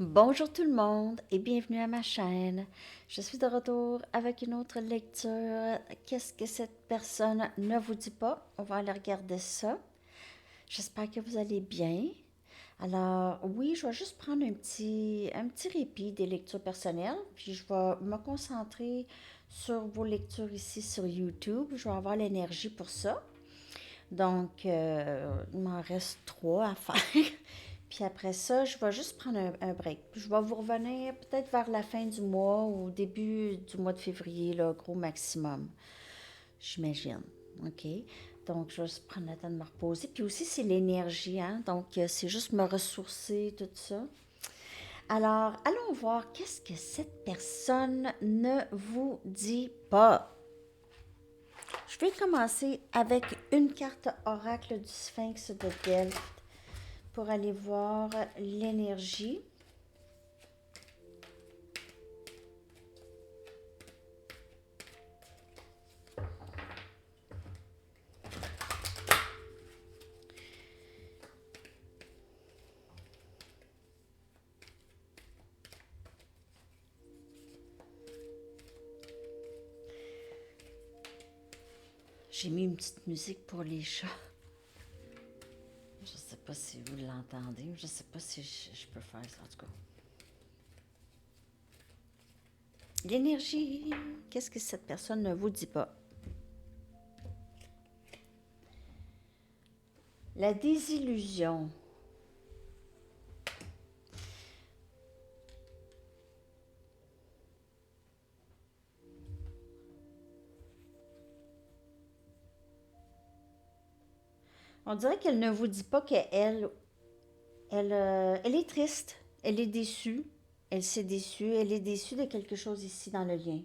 Bonjour tout le monde et bienvenue à ma chaîne. Je suis de retour avec une autre lecture. Qu'est-ce que cette personne ne vous dit pas? On va aller regarder ça. J'espère que vous allez bien. Alors oui, je vais juste prendre un petit répit des lectures personnelles, puis je vais me concentrer sur vos lectures ici sur YouTube. Je vais avoir l'énergie pour ça. Donc, il m'en reste trois à faire. Puis après ça, je vais juste prendre un break. Je vais vous revenir peut-être vers la fin du mois ou au début du mois de février, là, gros maximum, j'imagine. OK? Donc, je vais juste prendre le temps de me reposer. Puis aussi, c'est l'énergie, hein? Donc, c'est juste me ressourcer, tout ça. Alors, allons voir qu'est-ce que cette personne ne vous dit pas. Je vais commencer avec une carte oracle du Sphinx de Delphes pour aller voir l'énergie. J'ai mis une petite musique pour les chats. Je ne sais pas si vous l'entendez. Je ne sais pas si je peux faire ça. En tout cas. L'énergie. Qu'est-ce que cette personne ne vous dit pas? La désillusion. On dirait qu'elle ne vous dit pas qu'elle est triste. Elle est déçue. Elle s'est déçue. Elle est déçue de quelque chose ici dans le lien.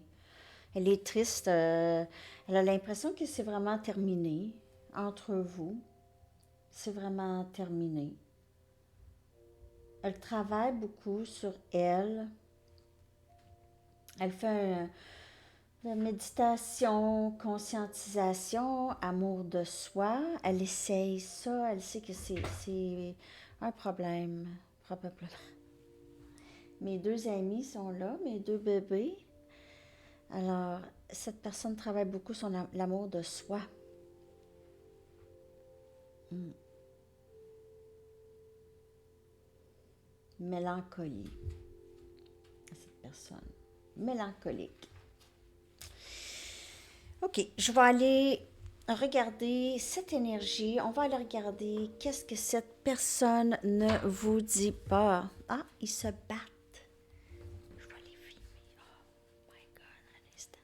Elle est triste. Elle a l'impression que c'est vraiment terminé entre vous. C'est vraiment terminé. Elle travaille beaucoup sur elle. Elle fait de méditation, conscientisation, amour de soi. Elle essaye ça. Elle sait que c'est un problème, probablement. Mes deux amis sont là, mes deux bébés. Alors, cette personne travaille beaucoup sur l'amour de soi. Mm. Mélancolie. Cette personne. Mélancolique. OK, je vais aller regarder cette énergie. On va aller regarder qu'est-ce que cette personne ne vous dit pas. Ah, ils se battent. Je vais les filmer. Oh my God, un instant.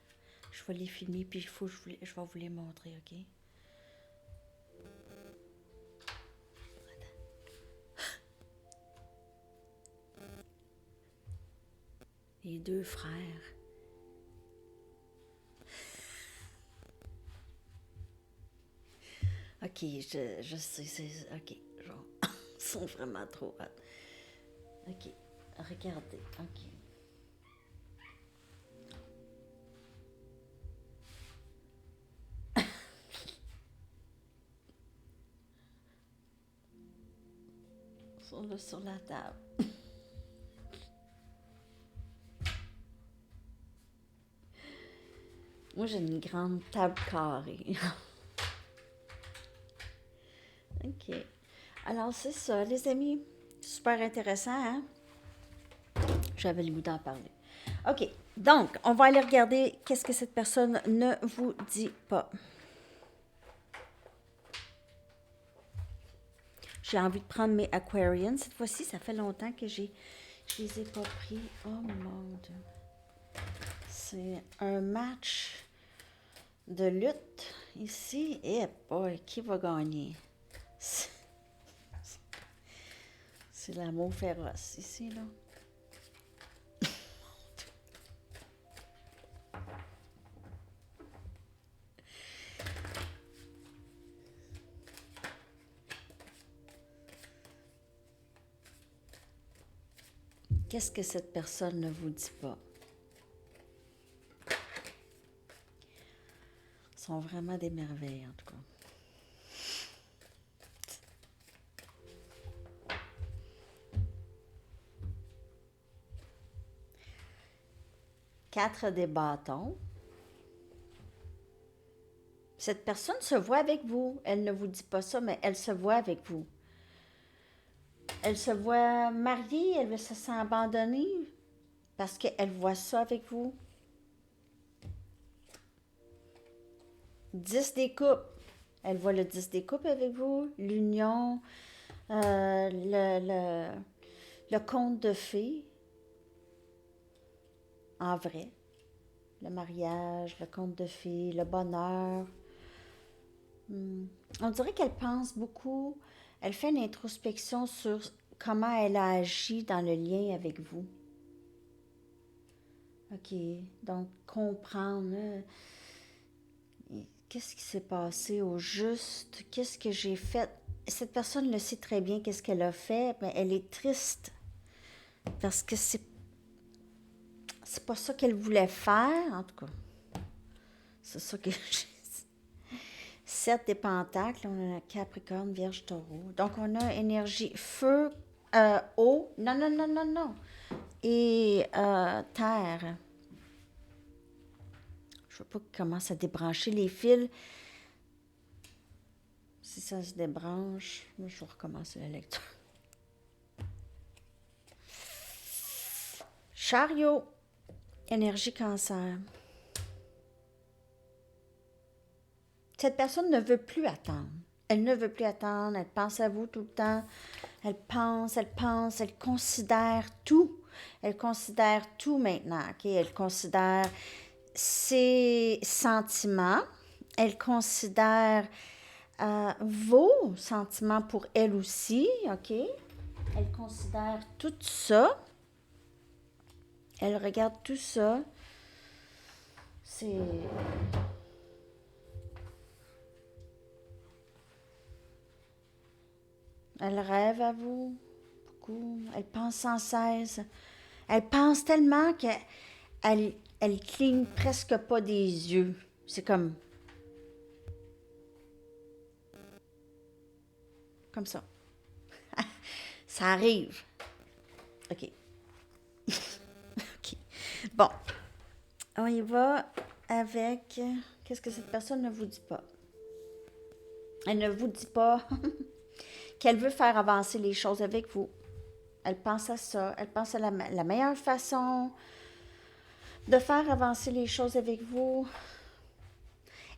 Je vais les filmer, puis je vais vous les montrer, OK? Les deux frères. OK, je sais, OK, genre, ils sont vraiment trop hot. OK, regardez, OK. Ils sont là sur la table. Moi, j'ai une grande table carrée. OK. Alors, c'est ça, les amis. Super intéressant, hein? J'avais le goût d'en parler. OK. Donc, on va aller regarder qu'est-ce que cette personne ne vous dit pas. J'ai envie de prendre mes Aquarians. Cette fois-ci, ça fait longtemps que je les ai pas pris. Oh mon Dieu. C'est un match de lutte ici. Et boy, qui va gagner? C'est l'amour féroce ici, là. Qu'est-ce que cette personne ne vous dit pas? Ils sont vraiment des merveilles, en tout cas. 4 des bâtons. Cette personne se voit avec vous. Elle ne vous dit pas ça, mais elle se voit avec vous. Elle se voit mariée, elle se sent abandonnée parce qu'elle voit ça avec vous. 10 des coupes. Elle voit le 10 des coupes avec vous, l'union, le conte de fées, en vrai. Le mariage, le conte de fées, le bonheur. On dirait qu'elle pense beaucoup, elle fait une introspection sur comment elle a agi dans le lien avec vous. OK, donc comprendre, qu'est-ce qui s'est passé au juste, qu'est-ce que j'ai fait. Cette personne le sait très bien qu'est-ce qu'elle a fait, mais elle est triste parce que c'est pas ça qu'elle voulait faire, en tout cas. C'est ça que j'ai. 7 des pentacles, on a Capricorne, Vierge, Taureau. Donc, on a énergie feu, eau, non. Et terre. Je ne sais pas comment ça débrancher les fils. Si ça se débranche, moi, je vais recommencer la lecture. Chariot, énergie cancer. Cette personne ne veut plus attendre. Elle ne veut plus attendre, elle pense à vous tout le temps. Elle pense, elle considère tout. Elle considère tout maintenant, OK? Elle considère ses sentiments. Elle considère vos sentiments pour elle aussi, OK? Elle considère tout ça. Elle regarde tout ça. C'est... Elle rêve à vous, beaucoup. Elle pense sans cesse. Elle pense tellement qu'elle cligne presque pas des yeux. C'est comme ça. Ça arrive. OK. OK. Bon. On y va avec... Qu'est-ce que cette personne ne vous dit pas? Elle ne vous dit pas qu'elle veut faire avancer les choses avec vous. Elle pense à ça. Elle pense à la meilleure façon de faire avancer les choses avec vous.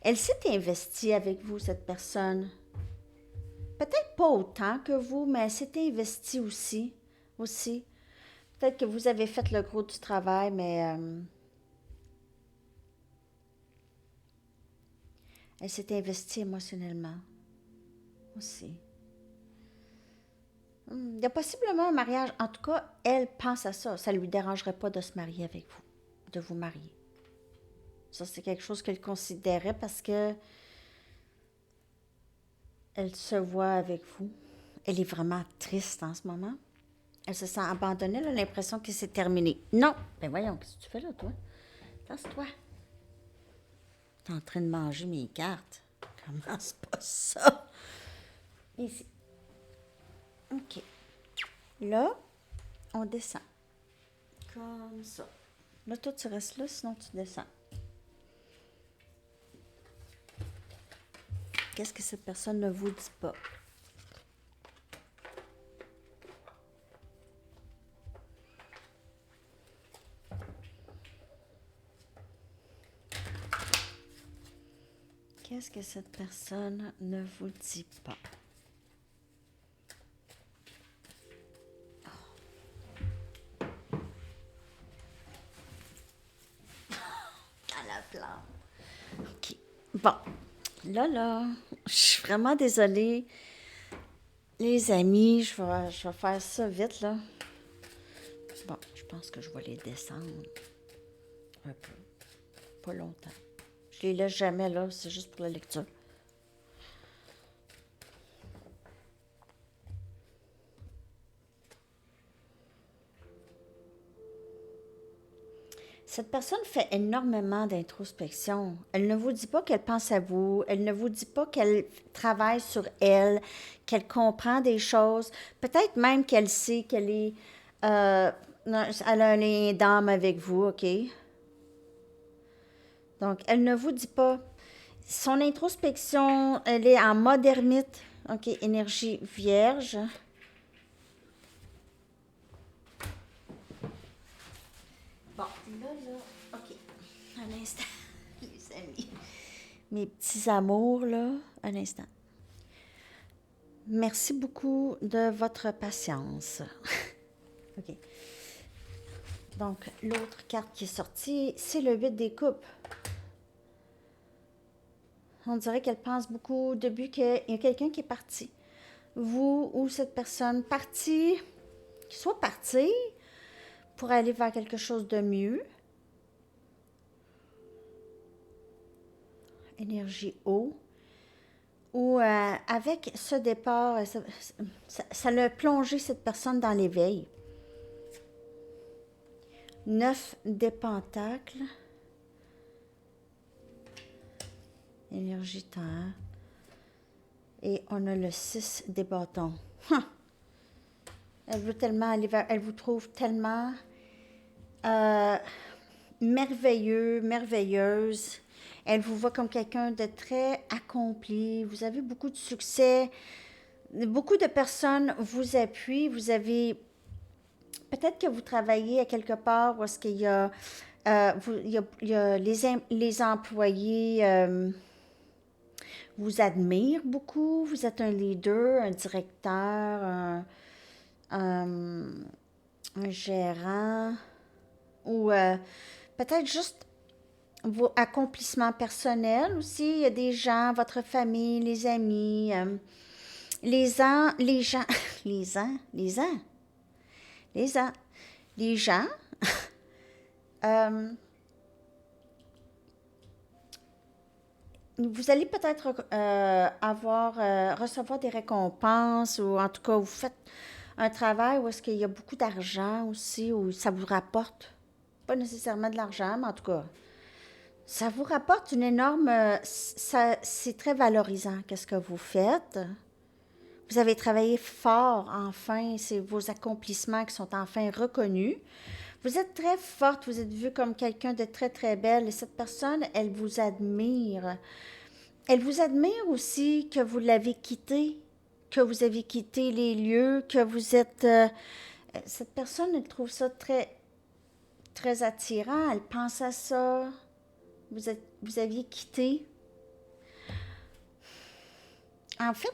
Elle s'est investie avec vous, cette personne. Peut-être pas autant que vous, mais elle s'est investie aussi. Peut-être que vous avez fait le gros du travail, mais elle s'est investie émotionnellement aussi. Il y a possiblement un mariage. En tout cas, elle pense à ça. Ça ne lui dérangerait pas de se marier avec vous, de vous marier. Ça, c'est quelque chose qu'elle considérait parce que elle se voit avec vous. Elle est vraiment triste en ce moment. Elle se sent abandonnée, elle a l'impression que c'est terminé. Non! Ben voyons, qu'est-ce que tu fais là, toi? Lance-toi. T'es en train de manger mes cartes. Commence pas ça. Ici. OK. Là, on descend. Comme ça. Là, toi, tu restes là, sinon tu descends. Qu'est-ce que cette personne ne vous dit pas? Qu'est-ce que cette personne ne vous dit pas? Dans la plante. OK. Bon. Là, je suis vraiment désolée. Les amis, je vais faire ça vite, là. Bon, je pense que je vais les descendre un peu. Pas longtemps. Je les laisse jamais, là. C'est juste pour la lecture. Cette personne fait énormément d'introspection. Elle ne vous dit pas qu'elle pense à vous. Elle ne vous dit pas qu'elle travaille sur elle, qu'elle comprend des choses. Peut-être même qu'elle sait qu'elle est... elle a un lien d'âme avec vous, OK? Donc, elle ne vous dit pas. Son introspection, elle est en mode ermite. OK, énergie vierge. Bon, OK. Un instant, les amis. Mes petits amours, là. Un instant. Merci beaucoup de votre patience. OK. Donc, l'autre carte qui est sortie, c'est le 8 des coupes. On dirait qu'elle pense beaucoup au début qu'il y a quelqu'un qui est parti. Vous ou cette personne partie, soit partie pour aller vers quelque chose de mieux. Énergie eau. Ou avec ce départ, ça l'a plongé cette personne dans l'éveil. 9 des pentacles. Énergie terre. Et on a le 6 des bâtons. Elle veut tellement aller vers... Elle vous trouve tellement merveilleux, merveilleuse. Elle vous voit comme quelqu'un de très accompli. Vous avez beaucoup de succès. Beaucoup de personnes vous appuient. Vous avez... Peut-être que vous travaillez à quelque part où est-ce qu'il y a... il y a les employés vous admirent beaucoup. Vous êtes un leader, un directeur, un gérant ou peut-être juste vos accomplissements personnels aussi. Il y a des gens, votre famille, les amis, les gens, les gens, les gens. Vous allez peut-être recevoir des récompenses ou en tout cas vous faites un travail où est-ce qu'il y a beaucoup d'argent aussi, où ça vous rapporte, pas nécessairement de l'argent, mais en tout cas, ça vous rapporte une énorme... c'est très valorisant, qu'est-ce que vous faites. Vous avez travaillé fort, enfin, c'est vos accomplissements qui sont enfin reconnus. Vous êtes très forte, vous êtes vue comme quelqu'un de très, très belle. Et cette personne, elle vous admire. Elle vous admire aussi que vous l'avez quitté, que vous avez quitté les lieux, que vous êtes... cette personne, elle trouve ça très, très attirant. Elle pense à ça. Vous aviez quitté. En fait,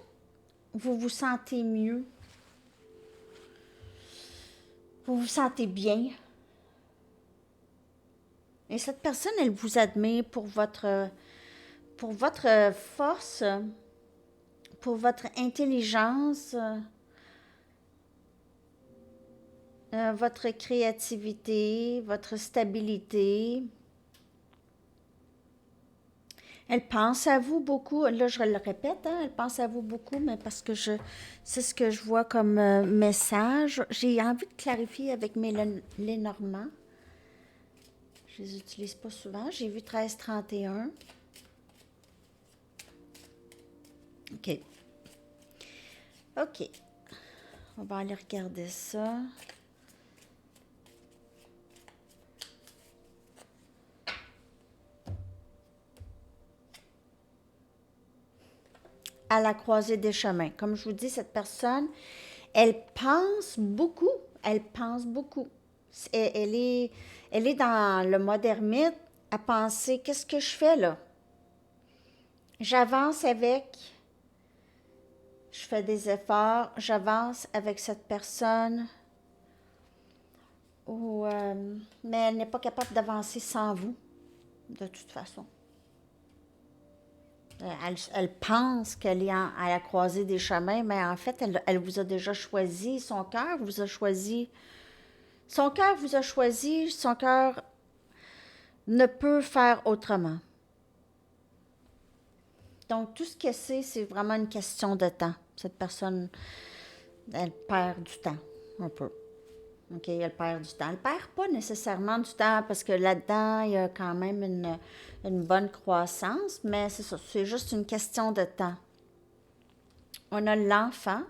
vous vous sentez mieux. Vous vous sentez bien. Et cette personne, elle vous admire pour votre force, pour votre intelligence, votre créativité, votre stabilité. Elle pense à vous beaucoup. Là, je le répète, hein, elle pense à vous beaucoup, mais parce que c'est ce que je vois comme message. J'ai envie de clarifier avec mes Lenormand. Je les utilise pas souvent. J'ai vu 1331. OK. OK. On va aller regarder ça. À la croisée des chemins. Comme je vous dis, cette personne, elle pense beaucoup. Elle pense beaucoup. Elle est dans le mode ermite à penser, qu'est-ce que je fais là? J'avance avec, je fais des efforts, j'avance avec cette personne, mais elle n'est pas capable d'avancer sans vous, de toute façon. Elle pense qu'elle est à la croisée des chemins, mais en fait, elle vous a déjà choisi. Son cœur vous a choisi. Son cœur vous a choisi. Son cœur ne peut faire autrement. Donc, tout ce qu'elle sait, c'est vraiment une question de temps. Cette personne, elle perd du temps, un peu. OK, elle perd du temps. Elle perd pas nécessairement du temps parce que là-dedans, il y a quand même une bonne croissance, mais c'est ça, c'est juste une question de temps. On a l'enfant.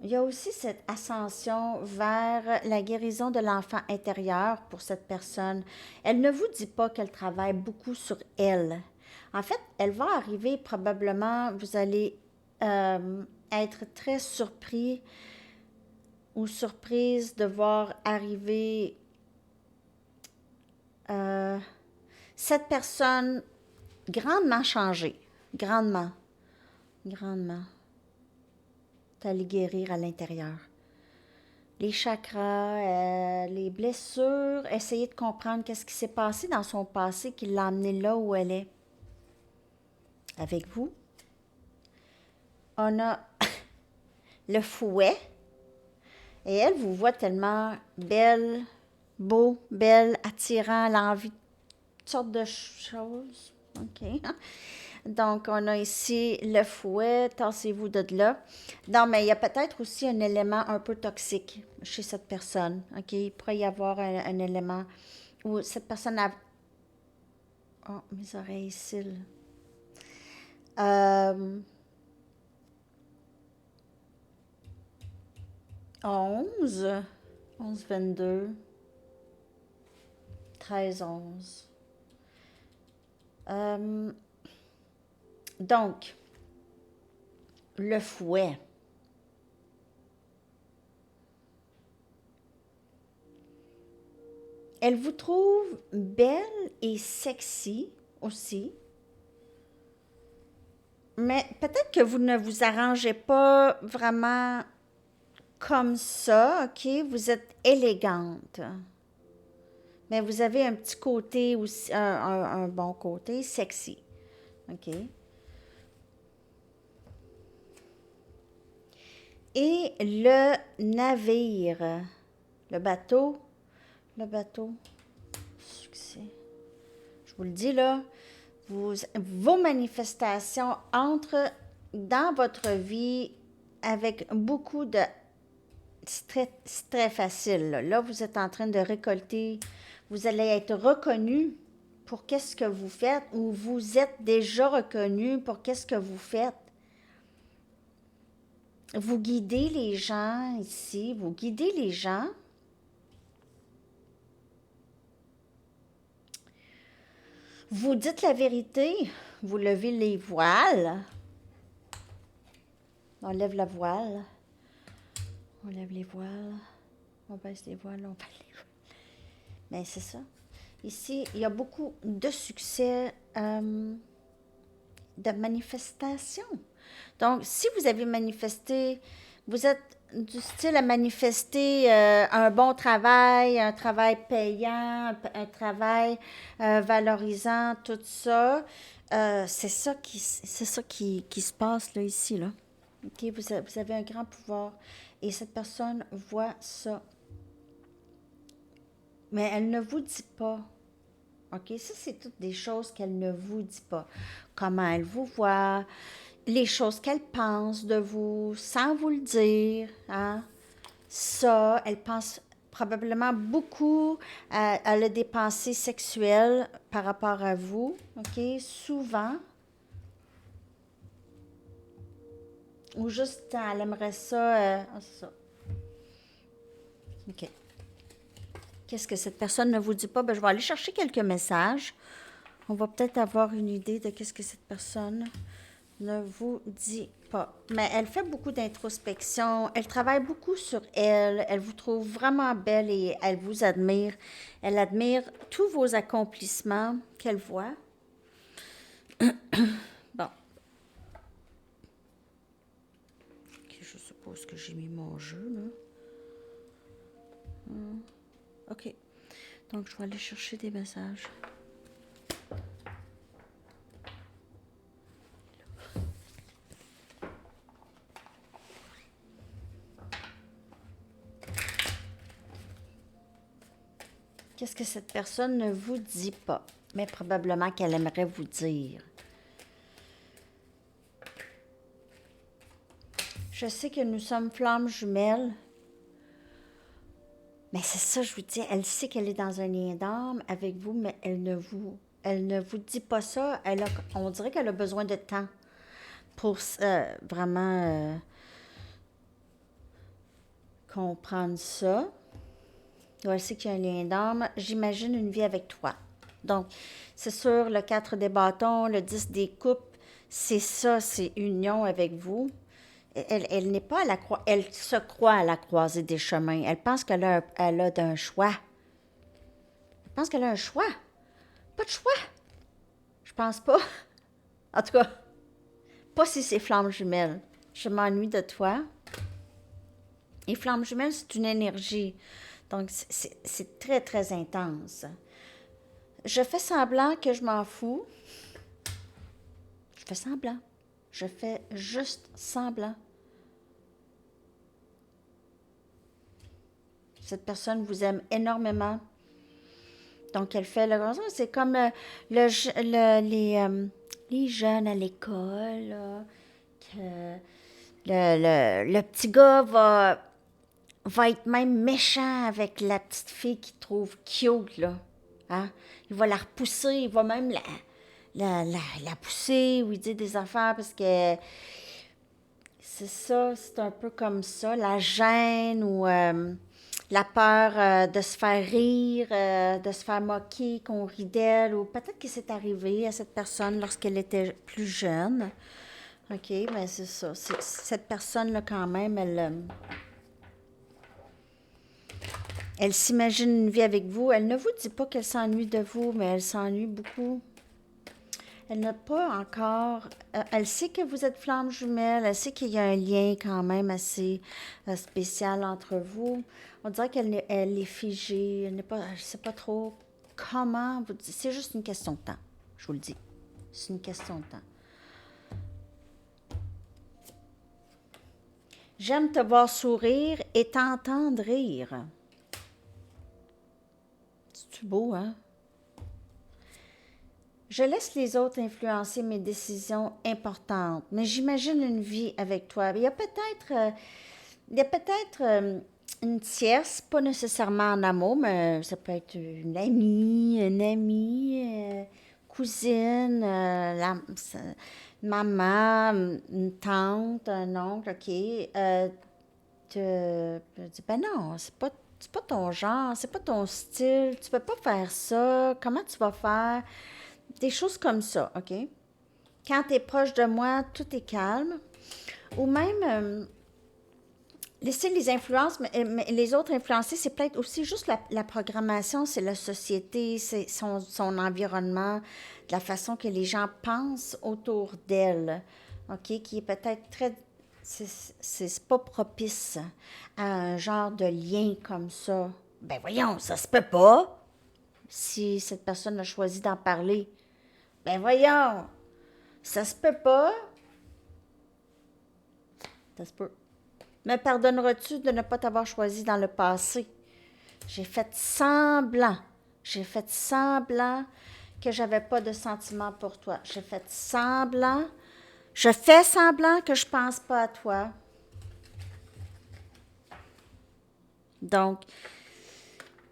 Il y a aussi cette ascension vers la guérison de l'enfant intérieur pour cette personne. Elle ne vous dit pas qu'elle travaille beaucoup sur elle. En fait, elle va arriver probablement, vous allez être très surpris ou surprise de voir arriver euh, cette personne grandement changée. Grandement, grandement. D'aller guérir à l'intérieur. Les chakras, les blessures, essayer de comprendre qu'est-ce qui s'est passé dans son passé qui l'a amené là où elle est. Avec vous, on a le fouet. Et elle vous voit tellement belle, beau, belle, attirant, elle a envie de toutes sortes de choses. OK. Donc, on a ici le fouet, tassez-vous de là. Non, mais il y a peut-être aussi un élément un peu toxique chez cette personne. OK? Il pourrait y avoir un élément où cette personne a... Oh, mes oreilles ici. Euh, 11, 11, 22, 13, 11. Donc, le fouet. Elle vous trouve belle et sexy aussi. Mais peut-être que vous ne vous arrangez pas vraiment comme ça, OK? Vous êtes élégante. Mais vous avez un petit côté aussi, un bon côté sexy. OK? Et le navire, le bateau, succès. Je vous le dis là, vos manifestations entrent dans votre vie avec beaucoup de... C'est très facile. Là, vous êtes en train de récolter, vous allez être reconnu pour qu'est-ce que vous faites ou vous êtes déjà reconnu pour qu'est-ce que vous faites. Vous guidez les gens ici, vous guidez les gens. Vous dites la vérité, vous levez les voiles. On lève la voile, on lève les voiles, on baisse les voiles, on baisse les voiles. Mais c'est ça. Ici, il y a beaucoup de succès de manifestation. Donc, si vous avez manifesté, vous êtes du style à manifester un bon travail, un travail payant, un travail valorisant, tout ça. C'est ça qui se passe là, ici. Là. Okay? Vous avez un grand pouvoir et cette personne voit ça. Mais elle ne vous dit pas. OK? Ça, c'est toutes des choses qu'elle ne vous dit pas. Comment elle vous voit, les choses qu'elle pense de vous, sans vous le dire. Hein? Ça, elle pense probablement beaucoup, elle a des pensées sexuelles par rapport à vous. OK? Souvent. Ou juste, elle aimerait ça. Ça. OK. Qu'est-ce que cette personne ne vous dit pas? Ben, je vais aller chercher quelques messages. On va peut-être avoir une idée de qu'est-ce que cette personne ne vous dit pas. Mais elle fait beaucoup d'introspection. Elle travaille beaucoup sur elle. Elle vous trouve vraiment belle et elle vous admire. Elle admire tous vos accomplissements qu'elle voit. Bon. Ok, je suppose que j'ai mis mon jeu, là. OK. Donc, je vais aller chercher des messages. Qu'est-ce que cette personne ne vous dit pas, mais probablement qu'elle aimerait vous dire? Je sais que nous sommes flammes jumelles, mais c'est ça, je vous dis, elle sait qu'elle est dans un lien d'âme avec vous, mais elle ne vous dit pas ça. On dirait qu'elle a besoin de temps pour vraiment comprendre ça. Ouais, elle sait qu'il y a un lien d'âme. J'imagine une vie avec toi. Donc, c'est sûr, le 4 des bâtons, le 10 des coupes, c'est ça, c'est union avec vous. Elle n'est pas à la croix, elle se croit à la croisée des chemins. Elle pense elle a un choix. Elle pense qu'elle a un choix. Pas de choix. Je pense pas. En tout cas, pas si c'est flamme jumelle. Je m'ennuie de toi. Et flamme jumelle, c'est une énergie. Donc, c'est très, très intense. Je fais semblant que je m'en fous. Je fais semblant. Je fais juste semblant. Cette personne vous aime énormément. Donc, elle fait le grand. C'est comme les jeunes à l'école, là, que le petit gars va être même méchant avec la petite fille qu'il trouve cute, là. Hein? Il va la repousser, il va même la pousser ou il dit des affaires parce que c'est ça, c'est un peu comme ça, la gêne ou la peur de se faire rire, de se faire moquer, qu'on rit d'elle, ou peut-être que c'est arrivé à cette personne lorsqu'elle était plus jeune. OK, mais c'est ça. Cette personne-là, quand même, elle s'imagine une vie avec vous. Elle ne vous dit pas qu'elle s'ennuie de vous, mais elle s'ennuie beaucoup. Elle n'a pas encore... elle sait que vous êtes flamme jumelle. Elle sait qu'il y a un lien quand même assez spécial entre vous. On dirait elle est figée. Elle n'est pas... Je ne sais pas trop comment vous dire. C'est juste une question de temps. Je vous le dis. C'est une question de temps. J'aime te voir sourire et t'entendre rire. C'est-tu beau, hein? Je laisse les autres influencer mes décisions importantes, mais j'imagine une vie avec toi. Il y a peut-être une tierce, pas nécessairement en amour, mais ça peut être une amie, cousine, maman, une tante, un oncle, OK. Je dis, ben non, c'est pas ton genre, c'est pas ton style, tu peux pas faire ça, comment tu vas faire? Des choses comme ça, OK? Quand tu es proche de moi, tout est calme. Ou même, laisser les influences, mais les autres influencer, c'est peut-être aussi juste la programmation, c'est la société, c'est son environnement, la façon que les gens pensent autour d'elle, OK? Qui est peut-être très... C'est pas propice à un genre de lien comme ça. Ben voyons, ça se peut pas si cette personne a choisi d'en parler. Ben voyons, ça se peut pas. Ça se peut. Me pardonneras-tu de ne pas t'avoir choisi dans le passé? J'ai fait semblant. J'ai fait semblant que j'avais pas de sentiments pour toi. J'ai fait semblant. Je fais semblant que je pense pas à toi. Donc,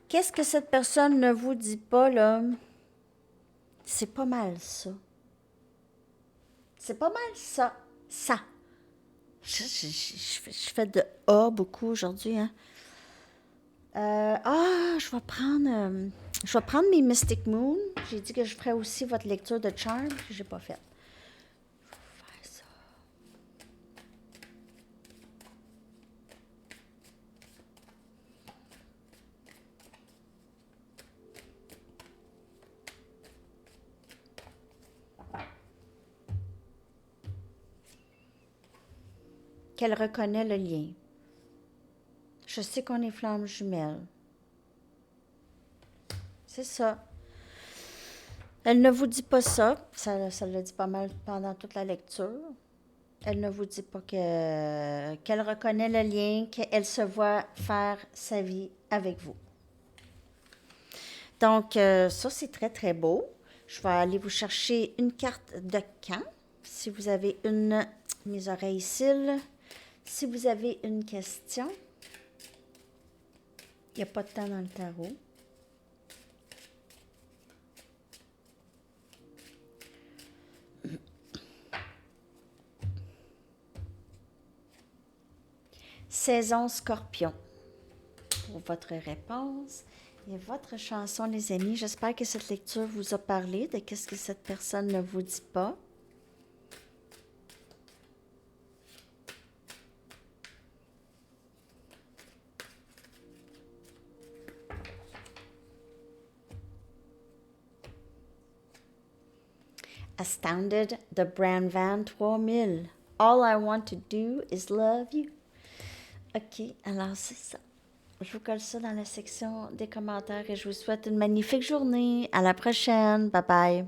qu'est-ce que cette personne ne vous dit pas, là? C'est pas mal ça. C'est pas mal ça. Ça. Je fais de A beaucoup aujourd'hui, hein. Je vais prendre mes Mystic Moon. J'ai dit que je ferais aussi votre lecture de Charm, que j'ai pas faite. Je vais faire ça. Qu'elle reconnaît le lien. Je sais qu'on est flammes jumelles. C'est ça. Elle ne vous dit pas ça. Ça l'a dit pas mal pendant toute la lecture. Elle ne vous dit pas qu'elle reconnaît le lien, qu'elle se voit faire sa vie avec vous. Donc, ça, c'est très, très beau. Je vais aller vous chercher une carte de camp. Si vous avez mes oreilles cils. Si vous avez une question, il n'y a pas de temps dans le tarot. Saison Scorpion. pour votre réponse et votre chanson, les amis. J'espère que cette lecture vous a parlé de qu'est-ce que cette personne ne vous dit pas. Astounded de Bran Van 3000. All I want to do is love you. OK, alors c'est ça. Je vous colle ça dans la section des commentaires et je vous souhaite une magnifique journée. À la prochaine. Bye bye.